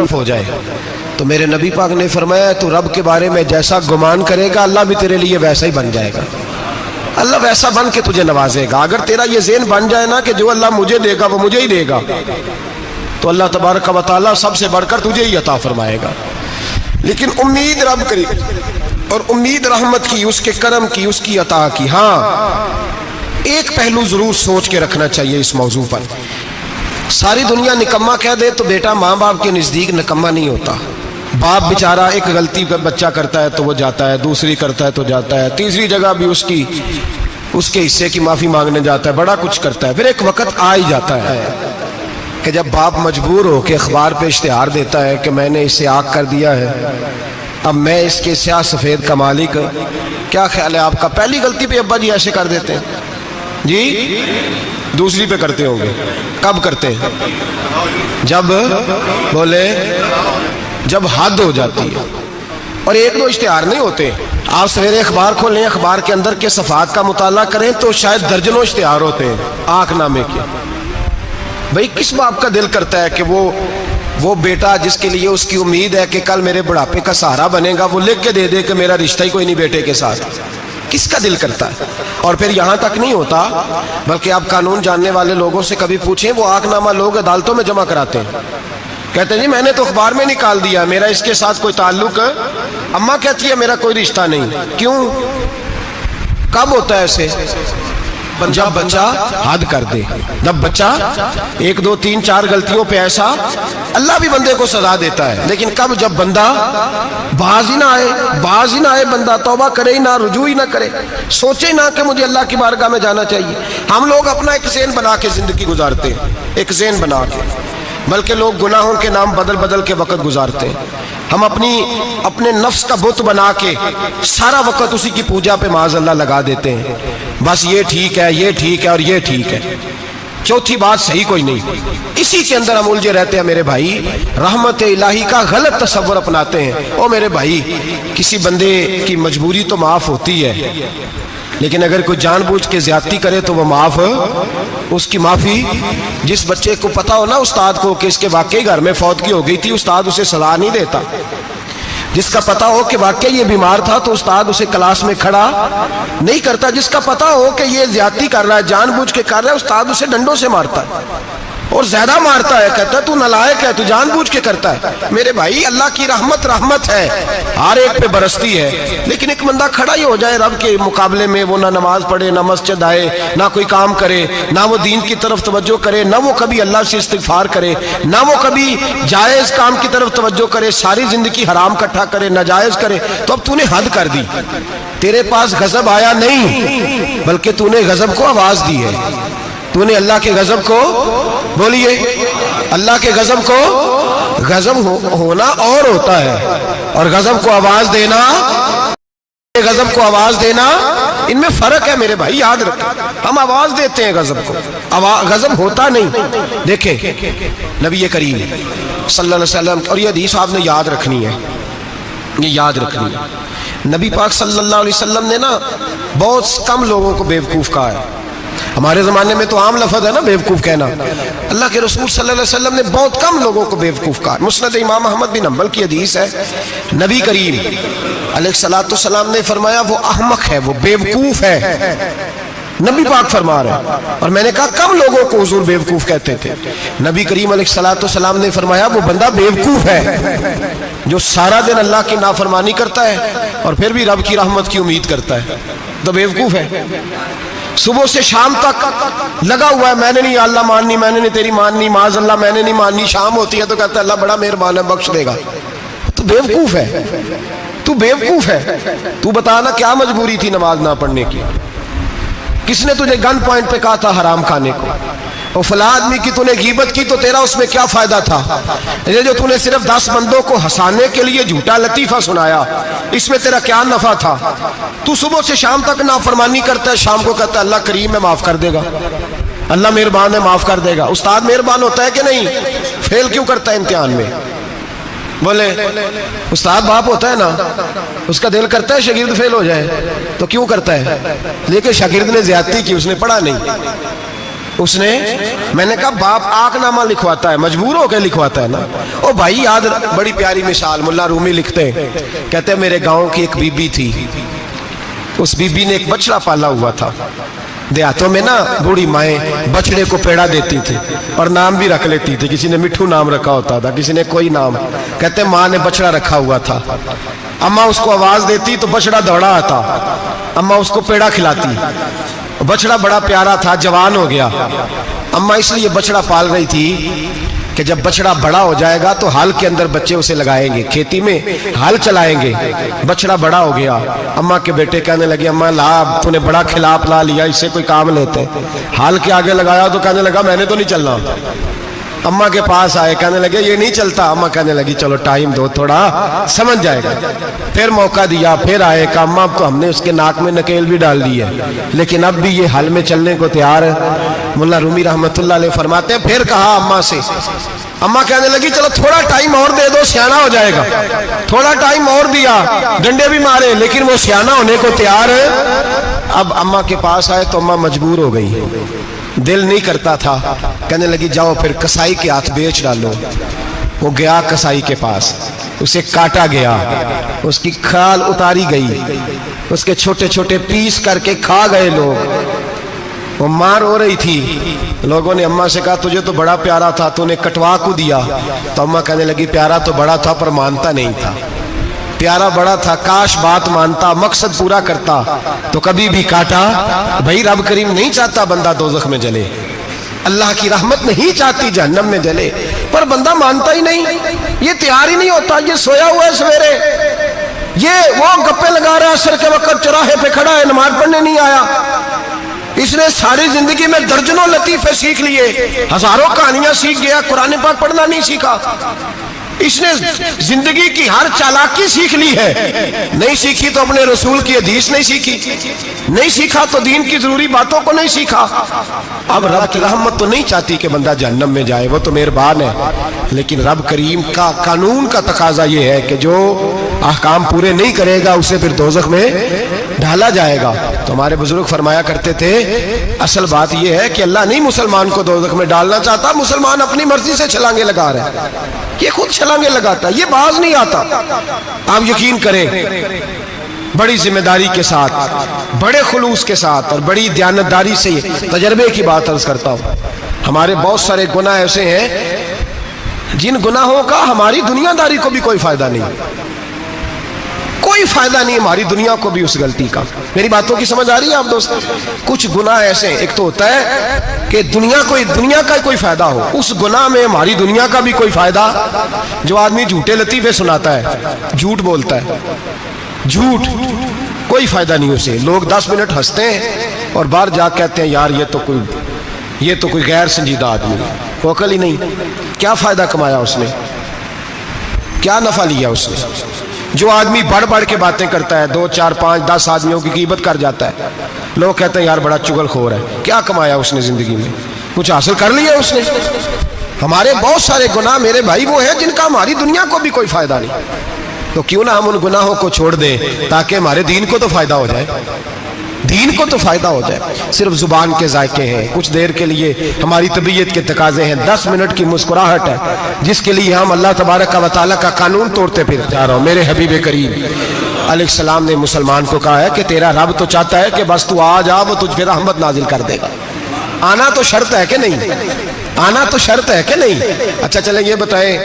طرف ہو جائے. تو میرے نبی پاک نے فرمایا تو رب کے بارے میں جیسا گمان کرے گا اللہ بھی تیرے لیے ویسا ہی بن جائے گا. اللہ ویسا بن کے تجھے نوازے گا. اگر تیرا یہ ذہن بن جائے نا کہ جو اللہ مجھے دے گا وہ مجھے ہی دے گا, تو اللہ تبارک و تعالیٰ سب سے بڑھ کر تجھے ہی عطا فرمائے گا. لیکن امید رب کری اور امید رحمت کی, اس کے کرم کی, اس کی عطا کی. ہاں ایک پہلو ضرور سوچ کے رکھنا چاہیے اس موضوع پر. ساری دنیا نکما کہہ دے تو بیٹا ماں باپ کے نزدیک نکما نہیں ہوتا. باپ بیچارہ ایک غلطی کا بچہ کرتا ہے تو وہ جاتا ہے, دوسری کرتا ہے تو جاتا ہے, تیسری جگہ بھی اس کے حصے کی معافی مانگنے جاتا ہے, بڑا کچھ کرتا ہے. پھر ایک وقت آ ہی جاتا ہے کہ جب باپ مجبور ہو کے اخبار پہ اشتہار دیتا ہے کہ میں نے اسے آگ کر دیا ہے, اب میں اس کے سیاہ سفید کا مالک. کیا خیال ہے آپ کا؟ پہلی غلطی پہ ابا جی ایسے کر دیتے ہیں جی, دوسری پہ کرتے ہوں گے. کب کرتے ہیں؟ جب بولے جب حد ہو جاتی ہے. اور ایک دو اشتہار نہیں ہوتے. آپ سویرے اخبار کھولیں, اخبار کے اندر کے صفحات کا مطالعہ کریں تو شاید درجنوں اشتہار ہوتے ہیں آنکھ نامے کے. بھئی کس باپ کا دل کرتا ہے کہ وہ بیٹا جس کے لیے اس کی امید ہے کہ کل میرے بڑھاپے کا سہارا بنے گا, وہ لکھ کے دے دے کہ میرا رشتہ ہی کوئی نہیں بیٹے کے ساتھ؟ کس کا دل کرتا ہے؟ اور پھر یہاں تک نہیں ہوتا, بلکہ آپ قانون جاننے والے لوگوں سے کبھی پوچھیں, وہ آنکھ نامہ لوگ عدالتوں میں جمع کراتے ہیں. کہتے ہیں جی میں نے تو اخبار میں نکال دیا, میرا اس کے ساتھ کوئی تعلق. اماں کہتی ہے میرا کوئی رشتہ نہیں. کیوں؟ کب ہوتا ہے ایسے؟ جب بچہ حد کر دے, جب بچہ 1 2 3 4 غلطیوں پہ ایسا, اللہ بھی بندے کو سزا دیتا ہے. لیکن کب؟ جب بندہ باز ہی نہ آئے, بندہ توبہ کرے ہی نہ, رجوع ہی نہ کرے, سوچے ہی نہ کہ مجھے اللہ کی بارگاہ میں جانا چاہیے. ہم لوگ اپنا ایک ذہن بنا کے زندگی گزارتے ہیں, ایک ذہن بنا کے, بلکہ لوگ گناہوں کے نام بدل کے وقت گزارتے ہیں. ہم اپنے نفس کا بت بنا کے سارا وقت اسی کی پوجا پہ معاذ اللہ لگا دیتے ہیں. بس یہ ٹھیک ہے, یہ ٹھیک ہے اور یہ ٹھیک ہے, چوتھی بات صحیح کوئی نہیں. اسی کے اندر ہم الجھے رہتے ہیں میرے بھائی. رحمت الہی کا غلط تصور اپناتے ہیں. او میرے بھائی, کسی بندے کی مجبوری تو معاف ہوتی ہے, لیکن اگر کوئی جان بوجھ کے زیادتی کرے تو وہ معاف, اس کی معافی. جس بچے کو پتا ہو نا استاد کو کہ اس کے واقعی گھر میں فوتگی ہو گئی تھی, استاد اسے سزا نہیں دیتا. جس کا پتا ہو کہ واقعی یہ بیمار تھا تو استاد اسے کلاس میں کھڑا نہیں کرتا. جس کا پتا ہو کہ یہ زیادتی کر رہا ہے, جان بوجھ کے کر رہا ہے, استاد اسے ڈنڈوں سے مارتا ہے اور زیادہ مارتا ہے. کہتا ہے تو نالائق ہے, تو جان بوجھ کے کرتا ہے. میرے بھائی اللہ کی رحمت ہے, ہر ایک پہ برستی ہے. لیکن ایک بندہ کھڑا ہی ہو جائے رب کے مقابلے میں, وہ نہ نماز پڑھے, نہ مسجد آئے, نہ کوئی کام کرے, نہ وہ دین کی طرف توجہ کرے, نہ وہ کبھی اللہ سے استغفار کرے, نہ وہ کبھی جائز کام کی طرف توجہ کرے, ساری زندگی حرام کٹھا کرے, ناجائز کرے, تو اب تو نے حد کر دی. تیرے پاس غضب آیا نہیں, بلکہ تو نے غضب کو آواز دی ہے. تو نے اللہ کے غضب کو, بولیے, اللہ کے غضب کو, غضب ہونا اور ہوتا ہے اور غضب کو آواز دینا, غضب کو آواز دینا, ان میں فرق ہے میرے بھائی, یاد رکھیں. ہم آواز دیتے ہیں غضب کو, غضب ہوتا نہیں. دیکھیں نبی کریم صلی اللہ علیہ وسلم, اور یہ حدیث آپ نے یاد رکھنی ہے, یہ یاد رکھنی ہے. نبی پاک صلی اللہ علیہ وسلم نے نا بہت کم لوگوں کو بیوقوف کہا ہے. ہمارے زمانے میں تو عام لفظ ہے نا بیوقوف کہنا. اللہ کے رسول صلی اللہ علیہ وسلم نے بہت کم لوگوں کو بیوقوف کہا. مسند امام احمد بن حنبل کی حدیث ہے, نبی کریم علیہ الصلوۃ والسلام نے فرمایا وہ احمق ہے, وہ بیوقوف ہے. نبی پاک فرما رہے ہیں. اور میں نے کہا کم لوگوں کو حضور بیوقوف کہتے تھے. نبی کریم علیہ الصلوۃ والسلام نے فرمایا وہ بندہ بیوقوف ہے جو سارا دن اللہ کی نافرمانی کرتا ہے اور پھر بھی رب کی رحمت کی امید کرتا ہے, تو بیوقوف ہے. صبح سے شام تک لگا ہوا ہے, میں نے نہیں اللہ ماننی, میں نے نہیں تیری ماننی, معاذ اللہ میں نے نہیں ماننی. شام ہوتی ہے تو کہتا ہے اللہ بڑا مہربان ہے, بخش دے گا. تو بیوقوف ہے, تو بیوقوف ہے. تو بتانا کیا مجبوری تھی نماز نہ پڑھنے کی؟ کس نے تجھے گن پوائنٹ پہ کہا تھا حرام کھانے کو؟ اور فلاں آدمی کی تو نے غیبت کی تو تیرا اس میں کیا فائدہ تھا؟ یہ جو تو نے صرف 10 بندوں کو ہنسانے کے لیے جھوٹا لطیفہ سنایا, اس میں تیرا کیا نفع تھا؟ تو صبح سے شام تک نافرمانی کرتا ہے, شام کو کہتا ہے اللہ کریم ہے معاف کر دے گا, اللہ مہربان ہے معاف کر دے گا. استاد مہربان ہوتا ہے کہ نہیں؟ فیل کیوں کرتا ہے امتحان میں؟ بولے استاد باپ ہوتا ہے نا, اس کا دل کرتا ہے شاگرد فیل ہو جائے, تو کیوں کرتا ہے؟ لیکن شاگرد نے زیادتی کی, اس نے پڑھا نہیں. اس نے میں نے کہا باپ آق نامہ لکھواتا ہے مجبور ہو کے لکھواتا ہے نا. او بھائی یاد بڑی پیاری مثال ملا رومی لکھتے ہیں, کہتے ہیں میرے گاؤں کی ایک بی بی تھی, اس بی بی نے ایک بچڑا پالا ہوا تھا. دیہاتوں میں نا بوڑھی مائیں بچڑے کو پیڑا دیتی تھی اور نام بھی رکھ لیتی تھی, کسی نے مٹھو نام رکھا ہوتا تھا, کسی نے کوئی نام. کہتے ماں نے بچڑا رکھا ہوا تھا, اماں اس کو آواز دیتی تو بچڑا دوڑا آتا, اماں اس کو پیڑا کھلاتی. بچڑا بڑا پیارا تھا, جوان ہو گیا. اماں اس لیے بچڑا پال رہی تھی کہ جب بچڑا بڑا ہو جائے گا تو ہل کے اندر بچے اسے لگائیں گے, کھیتی میں ہل چلائیں گے. بچڑا بڑا ہو گیا, اماں کے بیٹے کہنے لگے اماں لا تو نے بڑا کھلا پلا لیا, اس سے کوئی کام لیتے. ہل کے آگے لگایا تو کہنے لگا میں نے تو نہیں چلنا. اماں کے پاس آئے, کہنے لگے یہ نہیں چلتا. اماں کہنے لگی چلو ٹائم دو تھوڑا سمجھ جائے گا. پھر موقع دیا, پھر آئے, کہا اماں اب تو ہم نے اس کے ناک میں نکیل بھی ڈال دی ہے لیکن اب بھی یہ حل میں چلنے کو تیار ہے. مولا رومی رحمت اللہ علیہ فرماتے ہیں پھر کہا اماں سے, اماں کہنے لگی چلو تھوڑا ٹائم اور دے دو سیانہ ہو جائے گا. تھوڑا ٹائم اور دیا, ڈنڈے بھی مارے لیکن وہ سیانہ ہونے کو تیار ہے. اب اماں کے پاس آئے تو اماں مجبور ہو گئی, دل نہیں کرتا تھا. کہنے لگی جاؤ پھر کسائی کے ہاتھ بیچ ڈالو. وہ گیا کسائی کے پاس, اسے کاٹا گیا, اس کی کھال اتاری گئی, اس کے چھوٹے چھوٹے پیس کر کے کھا گئے لوگ. وہ مار ہو رہی تھی, لوگوں نے اماں سے کہا تجھے تو بڑا پیارا تھا, تو نے کٹوا کو دیا. تو اماں کہنے لگی پیارا تو بڑا تھا پر مانتا نہیں تھا. پیارا بڑا تھا, کاش بات مانتا, مقصد پورا کرتا تو کبھی بھی کاٹا. بھائی رب کریم نہیں چاہتا بندہ دوزخ میں جلے, اللہ کی رحمت نہیں چاہتی جہنم میں جلے, پر بندہ مانتا ہی نہیں, یہ تیار ہی نہیں ہوتا. یہ سویا ہوا ہے سویرے, یہ وہ گپے لگا رہا ہے عصر کے وقت چوراہے پہ کھڑا ہے, نماز پڑھنے نہیں آیا. اس نے ساری زندگی میں درجنوں لطیفے سیکھ لیے, ہزاروں کہانیاں سیکھ گیا, قرآن پاک پڑھنا نہیں سیکھا. اس نے زندگی کی ہر چالاکی سیکھ لی ہے, نہیں سیکھی تو اپنے رسول کی حدیث نہیں سیکھی, نہیں سیکھا تو دین کی ضروری باتوں کو نہیں سیکھا. اب رب کی رحمت تو نہیں چاہتی کہ بندہ جہنم میں جائے, وہ تو مہربان ہے, لیکن رب کریم کا قانون کا تقاضا یہ ہے کہ جو احکام پورے نہیں کرے گا اسے پھر دوزخ میں ڈالا جائے گا. تو ہمارے بزرگ فرمایا کرتے تھے اصل بات یہ ہے کہ اللہ نہیں مسلمان کو دوزخ میں ڈالنا چاہتا, مسلمان اپنی مرضی سے چھلانگے لگا رہے ہیں, یہ خود چھلانگے لگاتا ہے, یہ باز نہیں آتا. آپ یقین کریں بڑی ذمہ داری کے ساتھ, بڑے خلوص کے ساتھ اور بڑی دیانتداری سے تجربے کی بات عرض کرتا ہوں, ہمارے بہت سارے گناہ ایسے ہیں جن گناہوں کا ہماری دنیا داری کو بھی کوئی فائدہ نہیں, کوئی فائدہ نہیں ہماری دنیا کو بھی اس غلطی کا. میری باتوں کی سمجھ آ رہی ہے آپ دوست؟ کچھ گناہ ایسے ہیں, ایک تو ہوتا ہے کہ دنیا کا کوئی فائدہ ہو, اس گناہ میں ہماری دنیا کا بھی کوئی فائدہ. جو آدمی جھوٹے لطیفے سناتا ہے, جھوٹ بولتا ہے, جھوٹ کوئی فائدہ نہیں اسے, لوگ 10 منٹ ہنستے ہیں اور باہر جا کہتے ہیں یار یہ تو کوئی غیر سنجیدہ آدمی, وہ عقل ہی نہیں. کیا فائدہ کمایا اس نے, کیا نفع لیا اس نے؟ جو آدمی بڑھ بڑھ کے باتیں کرتا ہے, 2 4 5 10 آدمیوں کی غیبت کر جاتا ہے, لوگ کہتے ہیں یار بڑا چغل خور ہے. کیا کمایا اس نے زندگی میں, کچھ حاصل کر لیا اس نے؟ ہمارے بہت سارے گناہ میرے بھائی وہ ہیں جن کا ہماری دنیا کو بھی کوئی فائدہ نہیں. تو کیوں نہ ہم ان گناہوں کو چھوڑ دیں تاکہ ہمارے دین کو تو فائدہ ہو جائے, دین کو تو فائدہ ہو جائے. صرف زبان کے ذائقے ہیں, کچھ دیر کے لیے ہماری طبیعت کے تقاضے ہیں, 10 منٹ کی مسکراہٹ ہے جس کے لیے ہم اللہ تبارک و تعالیٰ کا قانون توڑتے پھر جا رہا ہوں. میرے حبیب کریم علیہ السلام نے مسلمان کو کہا ہے کہ تیرا رب تو چاہتا ہے کہ بس تو آ جا, وہ تجھ پہ رحمت نازل کر دے گا. آنا تو شرط ہے کہ نہیں, آنا تو شرط ہے کہ نہیں. اچھا چلیں یہ بتائیں,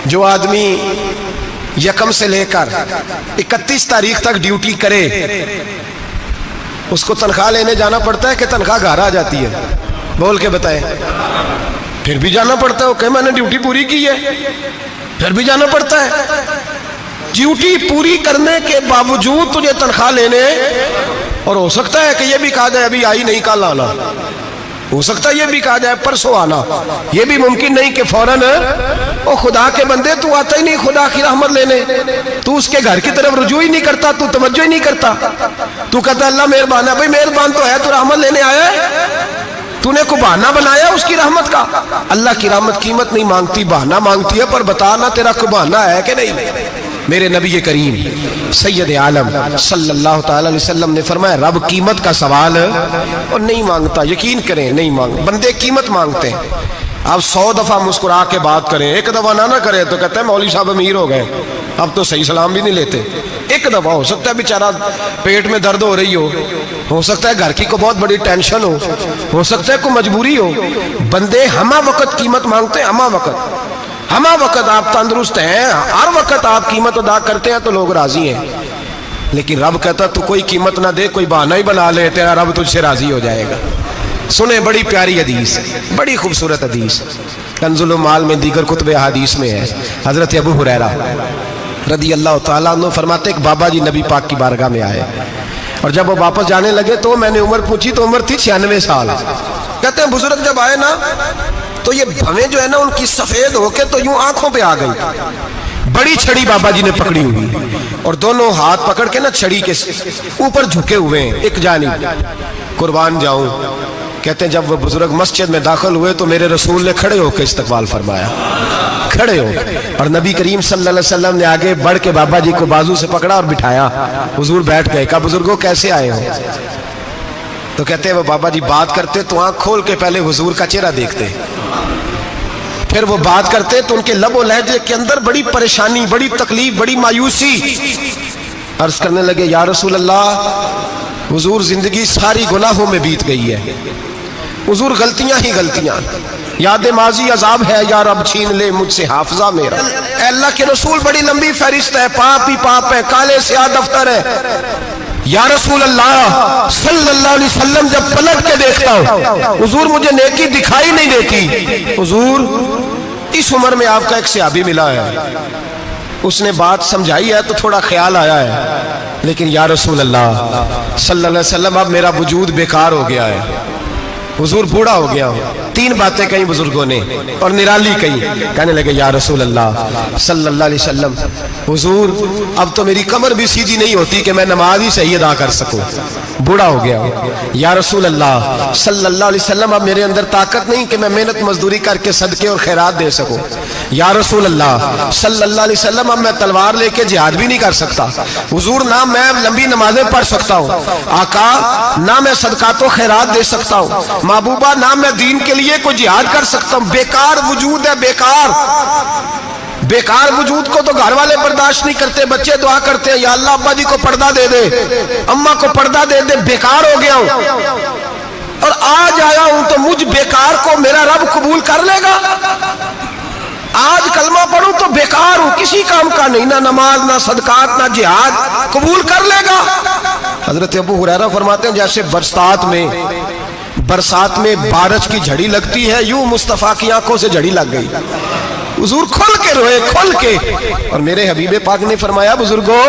جو آدمی 1 سے لے کر 31 تاریخ تک ڈیوٹی کرے اس کو تنخواہ لینے جانا پڑتا ہے کہ تنخواہ گھر آ جاتی ہے؟ بول کے بتائیں. پھر بھی جانا پڑتا ہے, کہ میں نے ڈیوٹی پوری کی ہے, پھر بھی جانا پڑتا ہے. ڈیوٹی پوری کرنے کے باوجود تجھے تنخواہ لینے, اور ہو سکتا ہے کہ یہ بھی کہا جائے ابھی آئی نہیں کل آنا, ہو سکتا ہے یہ بھی کہا جائے پرسوں آنا, یہ بھی ممکن نہیں کہ فوراً او خدا کے بندے تو آتا ہی نہیں خدا کی رحمت لینے, تو اس کے گھر کی طرف رجوع ہی نہیں کرتا, تو توجہ ہی نہیں کرتا, تو کہتا اللہ مہربان ہے. بھائی مہربان تو ہے, تو رحمت لینے آیا ہے, تو نے کو بہانہ بنایا اس کی رحمت کا. اللہ کی رحمت قیمت نہیں مانگتی, بہانہ مانگتی ہے, پر بتانا تیرا کو بہانہ ہے کہ نہیں. میرے نبی کریم سید عالم صلی اللہ تعالی علیہ وسلم نے فرمایا رب قیمت کا سوال اور نہیں مانگتا، یقین کریں نہیں مانگ، بندے قیمت مانگتے ہیں۔ آپ 100 دفعہ مسکرا کے بات کریں، ایک دفعہ نہ کریں تو کہتے ہیں مولوی صاحب امیر ہو گئے، اب تو صحیح سلام بھی نہیں لیتے۔ ایک دفعہ ہو سکتا ہے بیچارہ پیٹ میں درد ہو رہی ہو سکتا ہے گھر کی کو بہت بڑی ٹینشن ہو سکتا ہے کوئی مجبوری ہو، بندے ہمہ وقت قیمت مانگتے ہیں، ہمہ وقت آپ تندرست ہیں، ہر وقت آپ قیمت ادا کرتے ہیں تو لوگ راضی ہیں، لیکن رب کہتا تو کوئی قیمت نہ دے، کوئی بہانہ ہی بنا لے، تیرا رب تجھ سے راضی ہو جائے گا۔ سنیں بڑی پیاری حدیث، بڑی خوبصورت حدیث، کنز المال میں دیگر کتب احادیث میں ہے۔ حضرت ابو ہریرہ رضی اللہ تعالیٰ عنہ فرماتے ایک بابا جی نبی پاک کی بارگاہ میں آئے، اور جب وہ واپس جانے لگے تو میں نے عمر پوچھی تو عمر تھی 96 سال۔ کہتے ہیں بزرگ جب آئے نا تو یہ بھویں جو ہے نا ان کی سفید ہو کے تو یوں آنکھوں پہ آ گئی، بڑی چھڑی بابا جی نے پکڑی ہوئی اور دونوں ہاتھ پکڑ کے نا چھڑی کے اوپر جھکے ہوئے ہیں ایک جانب، قربان جاؤں۔ کہتے ہیں جب وہ بزرگ مسجد میں داخل ہوئے تو میرے رسول نے کھڑے ہو کے استقبال فرمایا، کھڑے ہو، اور نبی کریم صلی اللہ علیہ وسلم نے آگے بڑھ کے بابا جی کو بازو سے پکڑا اور بٹھایا، حضور بیٹھ گئے۔ کہا بزرگوں کیسے آئے ہو؟ تو کہتے ہیں وہ بابا جی بات کرتے تو آنکھ کھول کے پہلے حضور کا چہرہ دیکھتے، پھر وہ بات کرتے تو ان کے لب و لہجے کے اندر بڑی پریشانی، بڑی تکلیف، بڑی مایوسی۔ عرض کرنے لگے یا رسول اللہ، حضور زندگی ساری گناہوں میں بیت گئی ہے، حضور غلطیاں ہی غلطیاں، یاد ماضی عذاب ہے، یا رب چھین لے مجھ سے حافظہ میرا۔ اے اللہ کے رسول بڑی لمبی فہرست ہے، پاپ ہی پاپ ہے، کالے سیاہ دفتر ہے۔ یا رسول اللہ صلی اللہ علیہ وسلم جب پلٹ کے دیکھتا ہوں حضور مجھے نیکی دکھائی نہیں دیتی۔ حضور اس عمر میں آپ کا ایک صحابی ملا ہے، اس نے بات سمجھائی ہے تو تھوڑا خیال آیا ہے، لیکن یا رسول اللہ صلی اللہ علیہ وسلم اب میرا وجود بیکار ہو گیا ہے، حضور بوڑھا ہو گیا ہوں۔ 3 باتیں کہیں بزرگوں نے اور نرالی کہیں، کہنے لگے یا رسول اللہ صلی اللہ علیہ وسلم، حضور اب تو میری کمر بھی سیدھی نہیں ہوتی کہ میں نماز ہی صحیح ادا کر سکوں، بوڑھا ہو گیا ہوں۔ یا رسول اللہ صلی اللہ علیہ وسلم اب میرے اندر طاقت نہیں کہ میں محنت مزدوری کر کے صدقے اور خیرات دے سکوں۔ یا رسول اللہ صلی اللہ علیہ وسلم اب میں تلوار لے کے جہاد بھی نہیں کر سکتا، حضور نہ میں لمبی نمازیں پڑھ سکتا ہوں، آقا نہ میں صدقات و خیرات دے سکتا ہوں، محبوبہ نہ میں دین کے لیے کوئی جہاد کر سکتا ہوں، بیکار وجود ہے، بیکار وجود کو تو گھر والے برداشت نہیں کرتے، بچے دعا کرتے ہیں یا اللہ ابا جی کو پردہ دے دے، اماں کو پردہ دے دے، بیکار ہو گیا ہوں اور آج آیا ہوں تو مجھ بیکار کو میرا رب قبول کر لے گا؟ آج کلمہ پڑھوں تو بیکار ہوں، کسی کام کا نہیں، نہ نماز نہ صدقات نہ جہاد، قبول کر لے گا؟ حضرت ابو ہریرہ فرماتے ہیں جیسے برسات میں بارش کی جھڑی لگتی ہے، یوں مصطفیٰ کی آنکھوں سے جھڑی لگ گئی، حضور کھل کے روئے، کھل کے۔ اور میرے حبیب پاک نے فرمایا بزرگوں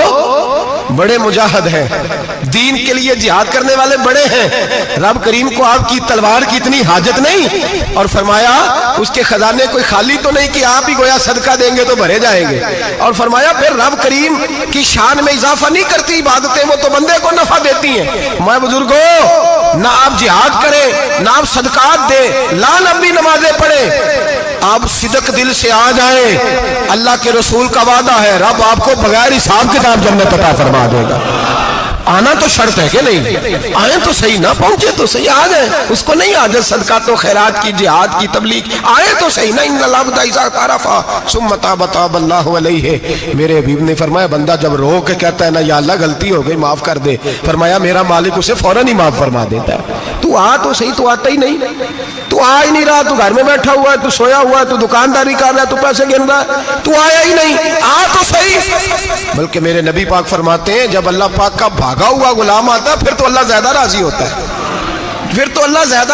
بڑے مجاہد ہیں، دین کے لیے جہاد کرنے والے بڑے ہیں، رب کریم کو آپ کی تلوار کی اتنی حاجت نہیں، اور فرمایا اس کے خزانے کوئی خالی تو نہیں کہ آپ ہی گویا صدقہ دیں گے تو بھرے جائیں گے، اور فرمایا پھر رب کریم کی شان میں اضافہ نہیں کرتی عبادتیں، وہ تو بندے کو نفع دیتی ہیں۔ میں بزرگوں نہ آپ جہاد کریں نہ آپ صدقات دیں، لا لمبی نمازیں پڑھیں، آپ صدق دل سے آ جائیں، اللہ کے رسول کا وعدہ ہے رب آپ کو بغیر حساب کتاب جنت عطا فرما دے گا۔ آنا تو شرط ہے کہ نہیں؟ آئیں تو صحیح، نہ پہنچے تو صحیح، آ جائیں، اس کو نہیں عادت صدقات و خیرات کی، جہاد کی، تبلیغ، آئیں تو صحیح نا۔ ان اللہ اذا تعارف ثم تاب تاب اللہ علیہ، میرے حبیب نے فرمایا بندہ جب رو کے کہتا ہے نا یا اللہ غلطی ہو گئی معاف کر دے، فرمایا میرا مالک اسے فوراً ہی معاف فرما دیتا ہے۔ تو آ تو صحیح، تو آتا ہی نہیں، تو آ ہی نہیں رہا، تو گھر میں بیٹھا ہوا ہے، تو سویا ہوا ہے، تو دکانداری کر رہا ہے، تو پیسے گن رہا ہے، تو آیا ہی نہیں، آ تو صحیح۔ بلکہ میرے نبی پاک فرماتے ہیں جب اللہ پاک کا بھاگا ہوا غلام آتا ہے پھر تو اللہ زیادہ راضی ہوتا ہے، پھر تو اللہ زیادہ